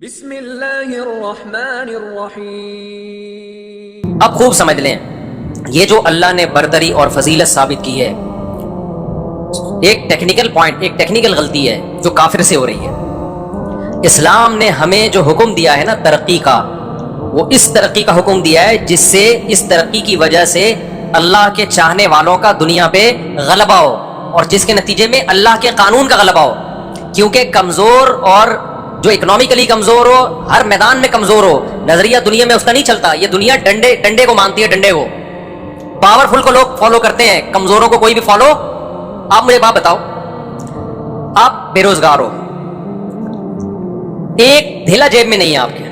بسم اللہ الرحمن الرحیم۔ اب خوب سمجھ لیں، یہ جو اللہ نے برتری اور فضیلت ثابت کی ہے، ایک ٹیکنیکل پوائنٹ، ایک ٹیکنیکل غلطی ہے جو کافر سے ہو رہی ہے۔ اسلام نے ہمیں جو حکم دیا ہے نا ترقی کا، وہ اس ترقی کا حکم دیا ہے جس سے اس ترقی کی وجہ سے اللہ کے چاہنے والوں کا دنیا پہ غلبہ ہو، اور جس کے نتیجے میں اللہ کے قانون کا غلبہ ہو۔ کیونکہ کمزور اور جو اکنامکلی کمزور ہو، ہر میدان میں کمزور ہو، نظریہ دنیا میں اس کا نہیں چلتا۔ یہ دنیا ڈنڈے کو مانتی ہے، ڈنڈے کو۔ پاورفل کو لوگ فالو کرتے ہیں، کمزوروں کو کوئی بھی فالو۔ آپ مجھے بات بتاؤ، آپ بے روزگار ہو، ایک دھیلا جیب میں نہیں ہے آپ کے،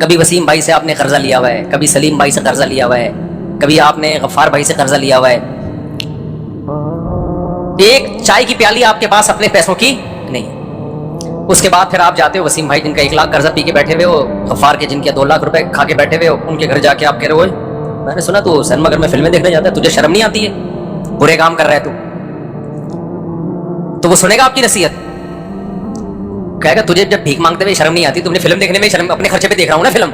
کبھی وسیم بھائی سے آپ نے قرضہ لیا ہوا ہے، کبھی سلیم بھائی سے قرضہ لیا ہوا ہے، کبھی آپ نے غفار بھائی سے قرضہ لیا ہوا ہے، ایک چائے کی پیالی آپ کے پاس اپنے پیسوں کی نہیں۔ اس کے بعد پھر آپ جاتے ہو وسیم بھائی جن کا 1 لاکھ قرضہ پی کے بیٹھے ہوئے ہو، غفار کے جن کے 2 لاکھ روپے کھا کے بیٹھے ہوئے ہو، ان کے گھر جا کے آپ کہہ رہے ہو میں نے سنا تو سینما گھر میں فلمیں دیکھنے جاتا ہے، تجھے شرم نہیں آتی ہے، برے کام کر رہا ہے تو وہ سنے گا آپ کی نصیحت، کہے گا تجھے جب بھیک مانگتے ہوئے شرم نہیں آتی، تم نے فلم دیکھنے میں شرم، اپنے خرچے پہ دیکھ رہا ہوں نا فلم،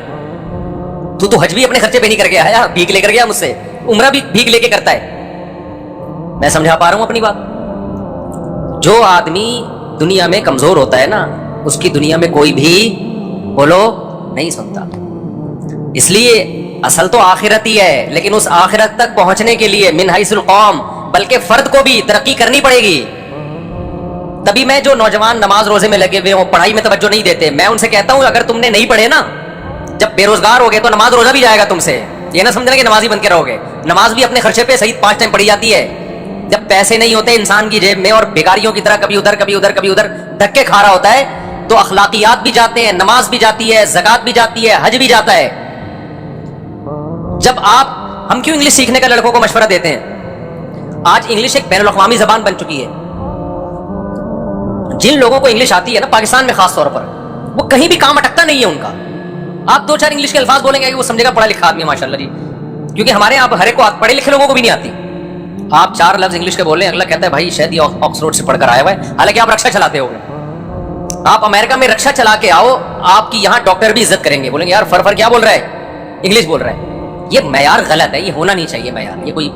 تو حج بھی اپنے خرچے پہ نہیں کر کے آیا، بھیک لے کر گیا مجھ سے، عمرہ بھی بھیک لے کے کرتا ہے۔ میں سمجھا پا رہا ہوں اپنی بات؟ جو آدمی دنیا میں کمزور ہوتا ہے نا، اس کی دنیا میں کوئی بھی بولو نہیں سنتا۔ اس لیے اصل تو آخرت ہی ہے، لیکن اس آخرت تک پہنچنے کے لیے من حیث القوم، بلکہ فرد کو بھی ترقی کرنی پڑے گی۔ تبھی میں جو نوجوان نماز روزے میں لگے ہوئے ہوں، پڑھائی میں توجہ نہیں دیتے، میں ان سے کہتا ہوں اگر تم نے نہیں پڑھے نا، جب بے روزگار ہو گئے تو نماز روزہ بھی جائے گا تم سے، یہ نہ سمجھنا کہ نماز ہی بن کے رہو گے۔ نماز بھی اپنے خرچے پہ صحیح 5 ٹائم پڑھی جاتی ہے۔ جب پیسے نہیں ہوتے انسان کی جیب میں اور بھیکاریوں کی طرح کبھی ادھر کبھی ادھر کبھی ادھر دھکے کھا رہا ہوتا ہے، تو اخلاقیات بھی جاتے ہیں، نماز بھی جاتی ہے، زکوٰۃ بھی جاتی ہے، حج بھی جاتا ہے۔ جب ہم کیوں انگلش سیکھنے کا لڑکوں کو مشورہ دیتے ہیں؟ آج انگلش ایک بین الاقوامی زبان بن چکی ہے۔ جن لوگوں کو انگلش آتی ہے نا، پاکستان میں خاص طور پر، وہ کہیں بھی کام اٹکتا نہیں ہے ان کا۔ آپ 2-4 انگلش کے الفاظ بولیں گے کہ وہ سمجھے گا پڑھا لکھا آدمی ہے ماشاءاللہ جی، کیونکہ ہمارے یہاں ہر ایک کو پڑھے لکھے لوگوں کو بھی نہیں آتی۔ آپ 4 لفظ انگلش کے بولیں، اگلا کہتا ہے بھائی شاید یہ آکسفورڈ سے پڑھ کر آیا ہوا ہے، حالانکہ آپ رکشا چلاتے ہو گے۔ آپ امریکہ میں رکشا چلا کے آؤ، آپ کی یہاں ڈاکٹر بھی عزت کریں گے، بولیں گے یار فر کیا بول رہا ہے، انگلش بول رہا ہے۔ یہ معیار غلط ہے، یہ ہونا نہیں چاہیے معیار۔ یہ کوئی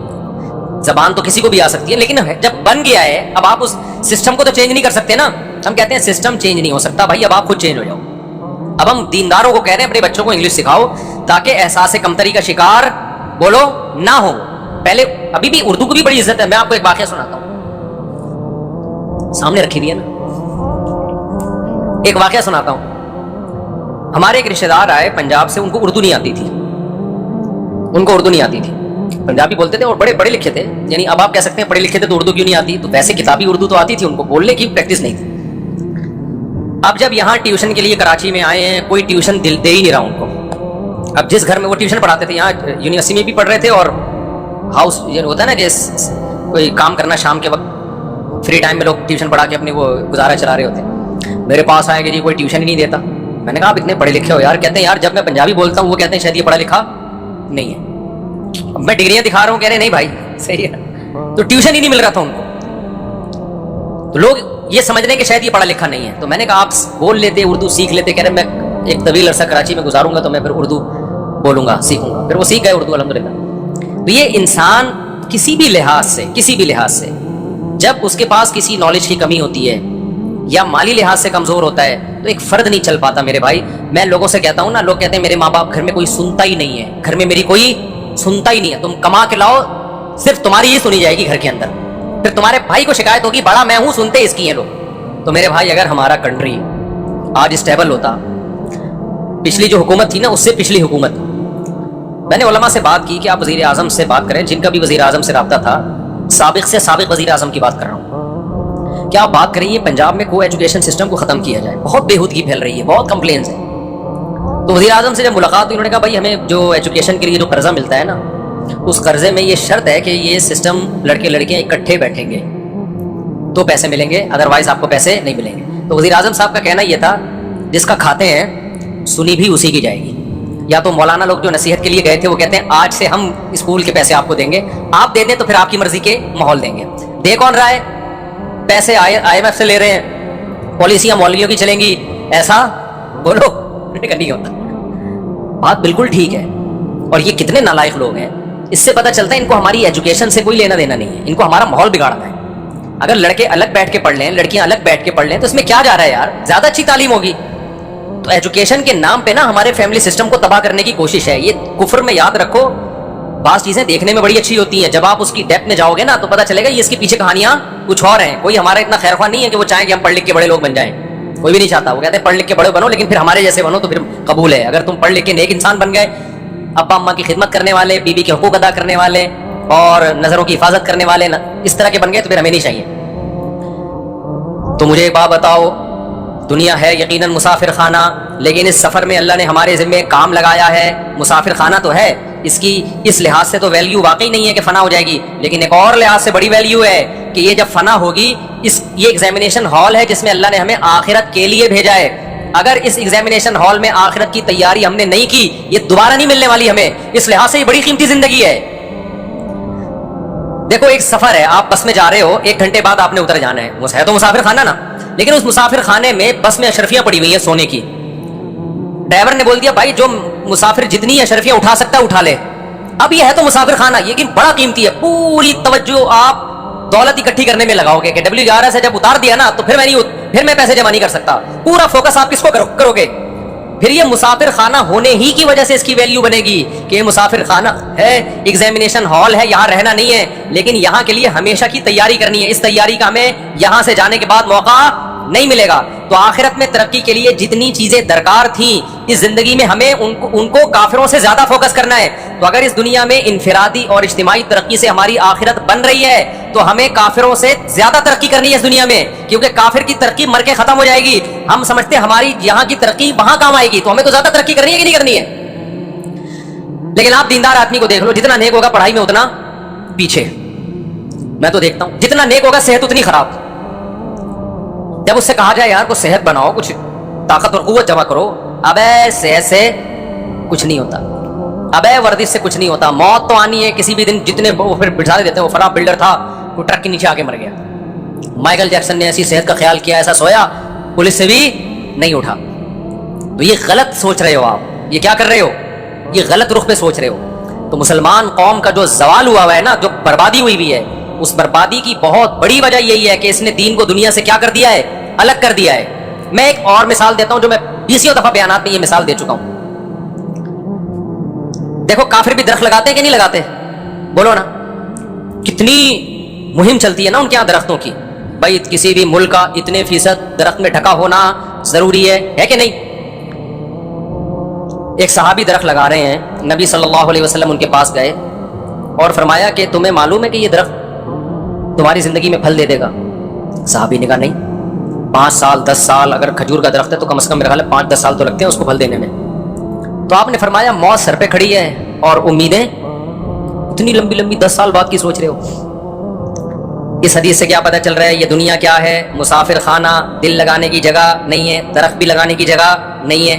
زبان تو کسی کو بھی آ سکتی ہے، لیکن جب بن گیا ہے اب آپ اس سسٹم کو تو چینج نہیں کر سکتے نا۔ ہم کہتے ہیں سسٹم چینج نہیں ہو سکتا، بھائی اب آپ خود چینج ہو جاؤ۔ اب ہم دینداروں کو کہہ رہے ہیں اپنے بچوں کو انگلش سکھاؤ تاکہ احساس کمتری کا شکار بولو نہ ہو۔ پہلے ابھی بھی اردو کو بھی بڑی عزت ہے۔ میں آپ کو ایک واقعہ سناتا ہوں، سامنے رکھی ہوئی ہے نا، ایک واقعہ سناتا ہوں۔ ہمارے ایک رشتے دار آئے پنجاب سے، ان کو اردو نہیں آتی تھی، پنجابی بولتے تھے اور بڑے پڑھے لکھے تھے، یعنی اب آپ کہہ سکتے ہیں پڑھے لکھے تھے تو اردو کیوں نہیں آتی، تو ویسے کتابی اردو تو آتی تھی ان کو، بولنے کی پریکٹس نہیں تھی۔ اب جب یہاں ٹیوشن کے لیے کراچی میں آئے ہیں، کوئی ٹیوشن دے ہی نہیں رہا ان کو۔ اب جس گھر میں وہ ٹیوشن پڑھاتے تھے، یہاں یونیورسٹی میں بھی پڑھ رہے تھے، اور ہاؤس یہ ہوتا ہے نا کہ کوئی کام کرنا شام کے وقت فری ٹائم میں لوگ ٹیوشن پڑھا کے اپنے وہ گزارا چلا رہے ہوتے ہیں۔ میرے پاس آئے کہ جی کوئی ٹیوشن ہی نہیں دیتا۔ میں نے کہا آپ اتنے پڑھے لکھے ہو یار، کہتے ہیں یار جب میں پنجابی بولتا ہوں وہ کہتے ہیں شاید یہ پڑھا لکھا نہیں ہے۔ اب میں ڈگریاں دکھا رہا ہوں، کہہ رہے نہیں بھائی صحیح ہے، تو ٹیوشن ہی نہیں مل رہا تھا ان کو، تو لوگ یہ سمجھ رہے ہیں کہ شاید یہ پڑھا لکھا نہیں ہے۔ تو میں نے کہا آپ بول لیتے، اردو سیکھ لیتے، کہہ رہے میں ایک طویل عرصہ کراچی میں گزاروں گا تو میں پھر اردو بولوں گا، سیکھوں گا۔ پھر وہ سیکھ گئے اردو الحمدللہ۔ تو یہ انسان کسی بھی لحاظ سے جب اس کے پاس کسی نالج کی کمی ہوتی ہے یا مالی لحاظ سے کمزور ہوتا ہے تو ایک فرد نہیں چل پاتا میرے بھائی۔ میں لوگوں سے کہتا ہوں نا، لوگ کہتے ہیں میرے ماں باپ گھر میں کوئی سنتا ہی نہیں ہے، گھر میں میری کوئی سنتا ہی نہیں ہے، تم کما کے لاؤ صرف تمہاری ہی سنی جائے گی گھر کے اندر، پھر تمہارے بھائی کو شکایت ہوگی بڑا میں ہوں، سنتے اس کی ہیں لوگ۔ تو میرے بھائی اگر ہمارا کنٹری آج اسٹیبل ہوتا، پچھلی جو حکومت تھی نا اس سے پچھلی حکومت، میں نے علماء سے بات کی کہ آپ وزیر اعظم سے بات کریں، جن کا بھی وزیر اعظم سے رابطہ تھا، سابق سے سابق وزیر اعظم کی بات کر رہا ہوں، کیا آپ بات کریں یہ پنجاب میں کو ایجوکیشن سسٹم کو ختم کیا جائے، بہت بےہودگی پھیل رہی ہے، بہت کمپلینس ہیں۔ تو وزیر اعظم سے جب ملاقات ہوئی، انہوں نے کہا بھائی ہمیں جو ایجوکیشن کے لیے جو قرضہ ملتا ہے نا، اس قرضے میں یہ شرط ہے کہ یہ سسٹم لڑکے لڑکیاں اکٹھے بیٹھیں گے تو پیسے ملیں گے، ادروائز آپ کو پیسے نہیں ملیں گے۔ تو وزیر اعظم صاحب کا کہنا یہ تھا جس کا کھاتے ہیں سنی بھی اسی کی جائے گی۔ یا تو مولانا لوگ جو نصیحت کے لیے گئے تھے وہ کہتے ہیں آج سے ہم اسکول کے پیسے آپ کو دیں گے، آپ دے دیں تو پھر آپ کی مرضی کے ماحول دیں گے۔ دے کون رہا ہے؟ پیسے IMF سے لے رہے ہیں، پالیسیاں مولویوں کی چلیں گی، ایسا بولو. نہیں ہوتا. بات بالکل ٹھیک ہے. اور یہ کتنے نالائق لوگ ہیں, اس سے پتہ چلتا ہے ان کو ہماری ایجوکیشن سے کوئی لینا دینا نہیں ہے, ان کو ہمارا ماحول بگاڑنا ہے. اگر لڑکے الگ بیٹھ کے پڑھ لیں, لڑکیاں الگ بیٹھ کے پڑھ لیں, تو اس میں کیا جا رہا ہے یار, زیادہ اچھی تعلیم ہوگی. تو ایجوکیشن کے نام پہ نا ہمارے فیملی سسٹم کو تباہ کرنے کی کوشش ہے. یہ کفر میں یاد رکھو, بعض چیزیں دیکھنے میں بڑی اچھی ہوتی ہیں, جب آپ اس کی ڈیپتھ میں جاؤ گے نا تو پتہ چلے گا یہ اس کے پیچھے کہانیاں کچھ اور ہیں. کوئی ہمارا اتنا خیر خواہ نہیں ہے کہ وہ چاہیں کہ ہم پڑھ لکھ کے بڑے لوگ بن جائیں, کوئی بھی نہیں چاہتا. وہ کہتے ہیں پڑھ لکھ کے بڑے بنو لیکن پھر ہمارے جیسے بنو تو پھر قبول ہے. اگر تم پڑھ لکھ کے نیک انسان بن گئے, ابا اماں کی خدمت کرنے والے, بیوی کے حقوق ادا کرنے والے اور نظروں کی حفاظت کرنے والے, اس طرح کے بن گئے تو پھر ہمیں نہیں چاہیے. تو مجھے ایک بات بتاؤ, دنیا ہے یقیناً مسافر خانہ, لیکن اس سفر میں اللہ نے ہمارے ذمے کام لگایا ہے. مسافر خانہ تو ہے, اس کی اس لحاظ سے تو ویلیو واقعی نہیں ہے کہ فنا ہو جائے گی, لیکن ایک اور لحاظ سے بڑی ویلیو ہے کہ یہ جب فنا ہوگی, یہ ایگزامینیشن ہال ہے جس میں اللہ نے ہمیں آخرت کے لیے بھیجا ہے. اگر اس ایگزامینیشن ہال میں آخرت کی تیاری ہم نے نہیں کی, یہ دوبارہ نہیں ملنے والی ہمیں. اس لحاظ سے یہ بڑی قیمتی زندگی ہے. دیکھو ایک سفر ہے, آپ بس میں جا رہے ہو, 1 گھنٹے بعد آپ نے اتر جانا ہے. وہ ہے تو مسافر خانہ نا, لیکن اس مسافر خانے میں بس میں اشرفیاں پڑی ہوئی ہیں سونے کی. ڈرائیور نے بول دیا بھائی جو مسافر جتنی اشرفیاں اٹھا سکتا ہے اٹھا لے. اب یہ ہے تو مسافر خانہ, لیکن بڑا قیمتی ہے. پوری توجہ آپ دولت اکٹھی کرنے میں لگاؤ گے کہ WRS سے جب اتار دیا نا تو پھر میں پیسے جمع نہیں کر سکتا. پورا فوکس آپ کس کو کرو گے. پھر یہ مسافر خانہ ہونے ہی کی وجہ سے اس کی ویلیو بنے گی کہ یہ مسافر خانہ ہے, ایگزامینیشن ہال ہے, یہاں رہنا نہیں ہے, لیکن یہاں کے لیے ہمیشہ کی تیاری کرنی ہے. اس تیاری کا ہمیں یہاں سے جانے کے بعد موقع نہیں ملے گا. تو آخرت میں ترقی کے لیے جتنی چیزیں درکار تھیں اس زندگی میں ہمیں ان کو کافروں سے زیادہ فوکس کرنا ہے. تو اگر اس دنیا میں انفرادی اور اجتماعی ترقی سے ہماری آخرت بن رہی ہے تو ہمیں کافروں سے زیادہ ترقی کرنی ہے اس دنیا میں, کیونکہ کافر کی ترقی مر کے ختم ہو جائے گی. ہم سمجھتے ہیں ہماری یہاں کی ترقی وہاں کام آئے گی, تو ہمیں تو زیادہ ترقی کرنی ہے کہ نہیں کرنی ہے. لیکن آپ دیندار آدمی کو دیکھ لو, جتنا نیک ہوگا پڑھائی میں اتنا پیچھے. میں تو دیکھتا ہوں جتنا نیک ہوگا صحت اتنی خراب. جب اس سے کہا جائے یار کو صحت بناؤ, کچھ طاقت اور قوت جمع کرو, ابے صحت سے کچھ نہیں ہوتا, ابے ورزش سے کچھ نہیں ہوتا. موت تو آنی ہے کسی بھی دن. جتنے وہ پھر بٹھا دیتے ہیں, وہ فلاں بلڈر تھا وہ ٹرک کے نیچے آ کے مر گیا. مائیکل جیکسن نے ایسی صحت کا خیال کیا, ایسا سویا, پولیس سے بھی نہیں اٹھا. تو یہ غلط سوچ رہے ہو آپ, یہ کیا کر رہے ہو, یہ غلط رخ پہ سوچ رہے ہو. تو مسلمان قوم کا جو زوال ہوا ہے نا, جو بربادی ہوئی بھی ہے, اس بربادی کی بہت بڑی وجہ یہی ہے کہ اس نے دین کو دنیا سے کیا کر دیا ہے, الگ کر دیا ہے. میں ایک اور مثال دیتا ہوں جو میں 20 دفعہ بیانات میں یہ مثال دے چکا ہوں. دیکھو کافر بھی درخت لگاتے ہیں کہ نہیں لگاتے, بولو نا. کتنی مہم چلتی ہے نا ان کے یہاں درختوں کی. بھائی کسی بھی ملک کا اتنے فیصد درخت میں ڈھکا ہونا ضروری ہے کہ نہیں. ایک صحابی درخت لگا رہے ہیں, نبی صلی اللہ علیہ وسلم ان کے پاس گئے اور فرمایا کہ تمہیں معلوم ہے کہ یہ درخت تمہاری زندگی میں پھل دے دے گا. صحابی نے کہا نہیں, 5 سال 10 سال, اگر کھجور کا درخت ہے تو کم از کم میرا خیال ہے 5-10 سال تو لگتے ہیں اس کو پھل دینے میں. تو آپ نے فرمایا موت سر پہ کھڑی ہے اور امیدیں اتنی لمبی لمبی 10 سال بعد کی سوچ رہے ہو. اس حدیث سے کیا پتہ چل رہا ہے, یہ دنیا کیا ہے, مسافر خانہ, دل لگانے کی جگہ نہیں ہے, درخت بھی لگانے کی جگہ نہیں ہے.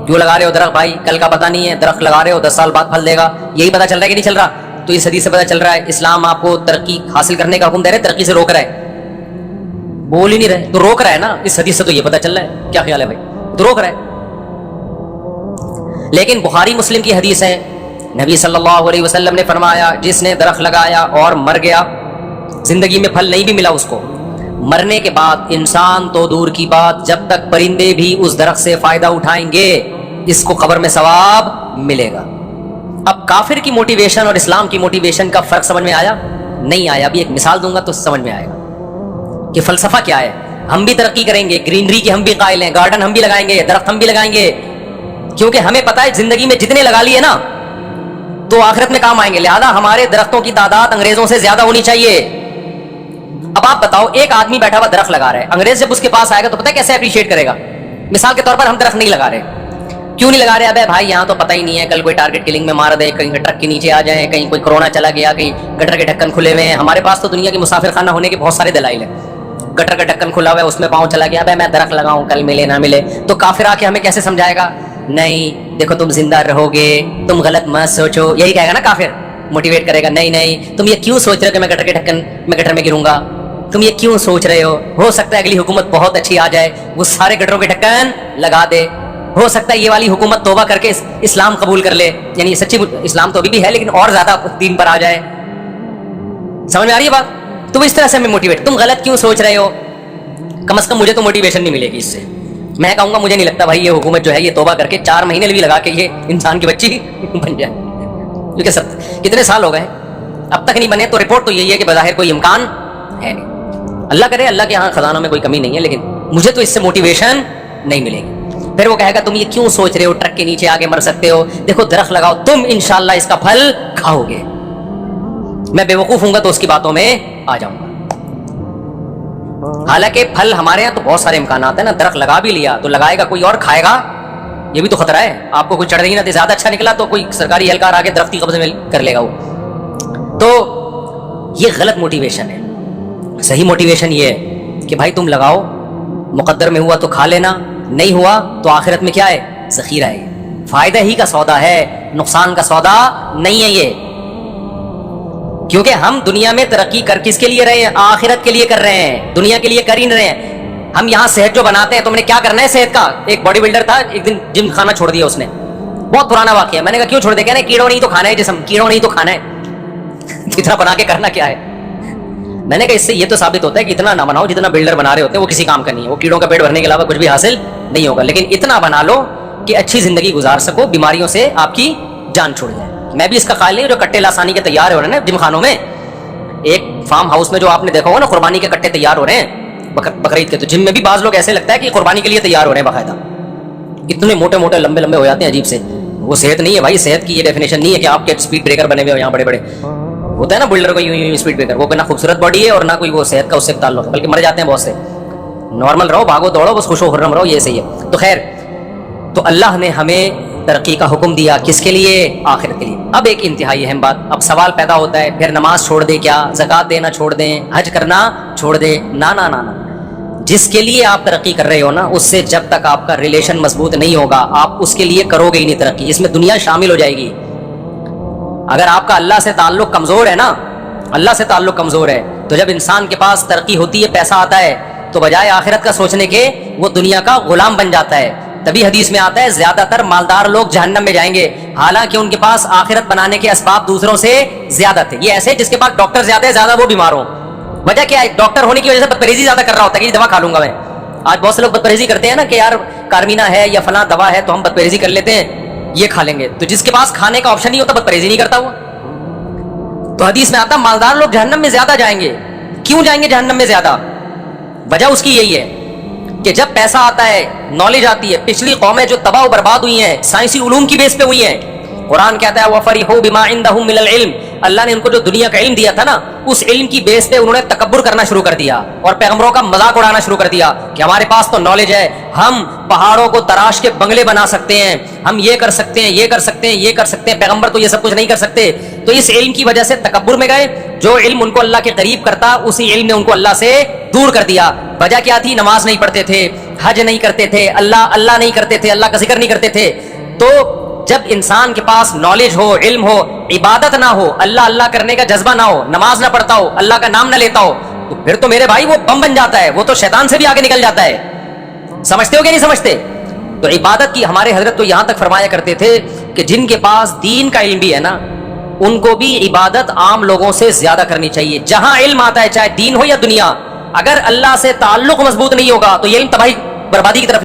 کیوں لگا رہے ہو درخت بھائی, کل کا پتہ نہیں ہے, درخت لگا رہے ہو 10 سال بعد پھل دے گا, یہی پتہ چل رہا ہے کہ نہیں چل رہا. تو اس حدیث سے پتہ چل رہا ہے اسلام آپ کو ترقی حاصل کرنے کا حکم دے رہا ہے, ترقی سے روک رہا ہے. بول ہی نہیں رہے تو روک رہا ہے نا. اس حدیث سے تو یہ پتہ چل رہا ہے, کیا خیال ہے بھائی, تو روک رہا ہے. لیکن بخاری مسلم کی حدیث ہے, نبی صلی اللہ علیہ وسلم نے فرمایا جس نے درخت لگایا اور مر گیا, زندگی میں پھل نہیں بھی ملا اس کو, مرنے کے بعد انسان تو دور کی بات, جب تک پرندے بھی اس درخت سے فائدہ اٹھائیں گے اس کو قبر میں ثواب ملے گا. اب کافر کی موٹیویشن اور اسلام کی موٹیویشن کا فرق سمجھ میں آیا نہیں آیا؟ ابھی ایک مثال دوں گا تو سمجھ میں آئے گا کہ فلسفہ کیا ہے. ہم بھی ترقی کریں گے, گرینری کے ہم بھی قائل ہیں, گارڈن ہم بھی لگائیں گے, درخت ہم بھی لگائیں گے, کیونکہ ہمیں پتا ہے زندگی میں جتنے لگا لیے نا تو آخرت میں کام آئیں گے. لہذا ہمارے درختوں کی تعداد انگریزوں سے زیادہ ہونی چاہیے. اب آپ بتاؤ, ایک آدمی بیٹھا ہوا درخت لگا رہا ہے, انگریز جب اس کے پاس آئے گا تو پتہ ہے کیسے اپریشیٹ کرے گا. مثال کے طور پر ہم درخت نہیں لگا رہے, کیوں نہیں لگا رہے؟ ابے بھائی یہاں تو پتہ ہی نہیں ہے, کل کوئی ٹارگٹ کلنگ میں مار دے, کہیں ٹرک کے نیچے آ جائیں, کہیں کوئی کورونا چلا گیا, کہیں گٹر کے ڈھکن کھلے ہوئے ہیں. ہمارے پاس تو دنیا کے مسافر خانہ ہونے کے بہت سارے دلائل ہیں. گٹر کا ڈھکن کھلا ہوا ہے, اس میں پاؤں چلا گیا, ابے میں درخت لگاؤں, کل ملے نہ ملے. تو کافر آ کے ہمیں کیسے سمجھائے گا؟ نہیں دیکھو تم زندہ رہو گے, تم غلط مت سوچو, یہی کہے گا نا کافر. موٹیویٹ کرے گا, نہیں نہیں تم یہ کیوں سوچ رہے ہو کہ میں گٹر کے ڈھکن میں گٹر میں گروں گا, تم یہ کیوں سوچ رہے ہو سکتا ہے اگلی حکومت بہت اچھی آ جائے, وہ سارے گٹروں کے ڈھکن لگا دے, ہو سکتا ہے یہ والی حکومت توبہ کر کے اسلام قبول کر لے, یعنی سچی اسلام تو ابھی بھی ہے لیکن اور زیادہ دین پر آ جائے. سمجھ میں آ رہی ہے بات؟ تو اس طرح سے ہمیں موٹیویٹ, تم غلط کیوں سوچ رہے ہو, کم از کم مجھے تو موٹیویشن نہیں ملے گی اس سے. میں کہوں گا مجھے نہیں لگتا بھائی یہ حکومت جو ہے یہ توبہ کر کے 4 مہینے بھی لگا کے یہ انسان کی بچی بن جائے, کیونکہ سب کتنے سال ہو گئے اب تک نہیں بنے. تو رپورٹ تو یہی ہے کہ بظاہر کوئی امکان ہے نہیں. اللہ کرے, اللہ کے ہاں خزانوں میں کوئی کمی نہیں ہے, لیکن مجھے تو اس سے موٹیویشن نہیں ملے گی. پھر وہ کہے گا تم یہ کیوں سوچ رہے ہو, ٹرک کے نیچے آگے مر سکتے ہو, دیکھو درخت لگاؤ, تم انشاءاللہ اس کا پھل کھاؤ گے. میں بے وقوف ہوں گا تو اس کی باتوں میں آ جاؤں گا. حالانکہ پھل ہمارے یہاں تو بہت سارے امکانات ہیں نا, درخت لگا بھی لیا تو لگائے گا کوئی اور کھائے گا, یہ بھی تو خطرہ ہے. آپ کو کوئی چڑھ رہی نہ زیادہ اچھا نکلا تو کوئی سرکاری اہلکار آگے درختی قبضے میں کر لے گا وہ. تو یہ غلط موٹیویشن ہے. صحیح موٹیویشن یہ ہے کہ بھائی تم لگاؤ, مقدر میں ہوا تو کھا لینا, نہیں ہوا تو آخرت میں کیا ہے, ذخیرہ ہے. فائدہ ہی کا سودا ہے, نقصان کا سودا نہیں ہے یہ. کیونکہ ہم دنیا میں ترقی کر کس کے لیے رہے ہیں, آخرت کے لیے کر رہے ہیں, دنیا کے لیے کر ہی نہیں رہے ہیں. ہم یہاں صحت جو بناتے ہیں, تم نے کیا کرنا ہے صحت کا. ایک باڈی بلڈر تھا, ایک دن جم کھانا چھوڑ دیا اس نے, بہت پرانا واقعہ. میں نے کہا کیوں چھوڑ دیا, کہنے کیڑوں نہیں تو کھانا ہے جسم, کیڑوں نہیں تو کھانا ہے, اتنا بنا کے کرنا کیا ہے. میں نے کہا اس سے یہ تو ثابت ہوتا ہے کہ اتنا نہ بناؤ جتنا بلڈر بنا رہے ہوتے ہیں, وہ کسی کام کا نہیں ہے, وہ کیڑوں کا پیٹ بھرنے کے علاوہ کچھ بھی حاصل نہیں ہوگا. لیکن اتنا بنا لو کہ اچھی زندگی گزار سکو, بیماریوں سے آپ کی جان چھوڑ جائے. میں بھی اس کا قائل نہیں ہوں جو کٹے لاسانی کے تیار ہو رہے ہیں نا جم خانوں میں. ایک فارم ہاؤس میں جو آپ نے دیکھا ہوگا نا, قربانی کے کٹے تیار ہو رہے ہیں بقرعید کے, تو جم میں بھی بعض لوگ ایسے لگتا ہے کہ قربانی کے لیے تیار ہو رہے ہیں باقاعدہ. اتنے موٹے موٹے لمبے لمبے ہو جاتے ہیں, عجیب سے. وہ صحت نہیں ہے بھائی, صحت کی یہ ڈیفینیشن نہیں ہے کہ آپ کے اسپیڈ بریکر بنے ہوئے ہو یہاں بڑے بڑے ہوتا ہے نا بلڈر کو یوں اسپیڈ بریکر, وہ نہ خوبصورت باڈی ہے اور نہ کوئی وہ صحت کا اس سے تعلق, بلکہ مر جاتے ہیں بہت سے. نارمل رہو, بھاگو دوڑو, بس خوش و خرم رہو, یہ صحیح ہے. تو خیر, تو اللہ نے ہمیں ترقی کا حکم دیا, کس کے لیے, آخرت کے لیے. اب ایک انتہائی اہم بات, اب سوال پیدا ہوتا ہے پھر نماز چھوڑ دے کیا, زکوٰۃ دینا چھوڑ دیں, حج کرنا چھوڑ دے. نا نا نا نا, جس کے لیے آپ ترقی کر رہے ہو نا, اس سے جب تک آپ کا ریلیشن مضبوط نہیں ہوگا آپ اس کے لیے کرو گے ہی نہیں ترقی. اس میں دنیا شامل ہو جائے گی. اگر آپ کا اللہ سے تعلق کمزور ہے نا, اللہ سے تعلق کمزور ہے, تو جب انسان کے پاس ترقی ہوتی ہے, پیسہ آتا ہے, تو بجائے آخرت کا سوچنے کے وہ دنیا کا غلام بن جاتا ہے. تبھی حدیث میں آتا ہے زیادہ تر مالدار لوگ جہنم میں جائیں گے, حالانکہ ان کے پاس آخرت بنانے کے اسباب دوسروں سے زیادہ تھے. یہ ایسے جس کے پاس ڈاکٹر زیادہ ہے, زیادہ وہ بیمار ہوں. وجہ کیا ہے, ڈاکٹر ہونے کی وجہ سے بدپریزی زیادہ کر رہا ہوتا ہے کہ دوا کھا لوں گا میں. آج بہت سے لوگ بدپریزی کرتے ہیں نا کہ یار کارمینا ہے یا فلاں دوا ہے تو ہم بدپریزی کر لیتے ہیں, یہ کھا لیں گے. تو جس کے پاس کھانے کا آپشن نہیں ہوتا بدپریزی نہیں کرتا وہ. تو حدیث میں آتا مالدار لوگ جہنم میں زیادہ جائیں گے. کیوں جائیں گے جہنم میں زیادہ؟ وجہ اس کی یہی ہے کہ جب پیسہ آتا ہے, نالج آتی ہے. پچھلی قومیں جو تباہ و برباد ہوئی ہیں سائنسی علوم کی بیس پہ ہوئی ہیں, قرآن کہتا ہے وَفَرِحُوا بِمَا عِندَهُم مِّنَ الْعِلْمِ, اللہ نے ان کو جو دنیا کا علم دیا تھا نا, اس علم کی بیس پہ انہوں نے تکبر کرنا شروع کر دیا اور پیغمبروں کا مذاق اڑانا شروع کر دیا کہ ہمارے پاس تو نالج ہے, ہم پہاڑوں کو تراش کے بنگلے بنا سکتے ہیں, ہم یہ کر سکتے ہیں, یہ کر سکتے ہیں, یہ کر سکتے ہیں. پیغمبر تو یہ سب کچھ نہیں کر سکتے. تو اس علم کی وجہ سے تکبر میں گئے. جو علم ان کو اللہ کے قریب کرتا, اسی علم نے ان کو اللہ سے دور کر دیا. وجہ کیا تھی, نماز نہیں پڑھتے تھے, حج نہیں کرتے تھے, اللہ نہیں کرتے تھے, اللہ کا ذکر نہیں کرتے تھے. تو جب انسان کے پاس نالج ہو, علم ہو, عبادت نہ ہو, اللہ کرنے کا جذبہ نہ ہو, نماز نہ پڑھتا ہو, اللہ کا نام نہ لیتا ہو, تو پھر تو میرے بھائی وہ بم بن جاتا ہے, وہ تو شیطان سے بھی آگے نکل جاتا ہے. سمجھتے ہو کہ نہیں سمجھتے؟ تو عبادت کی ہمارے حضرت تو یہاں تک فرمایا کرتے تھے کہ جن کے پاس دین کا علم بھی ہے نا, ان کو بھی عبادت عام لوگوں سے زیادہ کرنی چاہیے. جہاں علم آتا ہے, چاہے دین ہو یا دنیا, اگر اللہ سے تعلق مضبوط نہیں ہوگا تو یہ علم تباہی بربادی کی طرف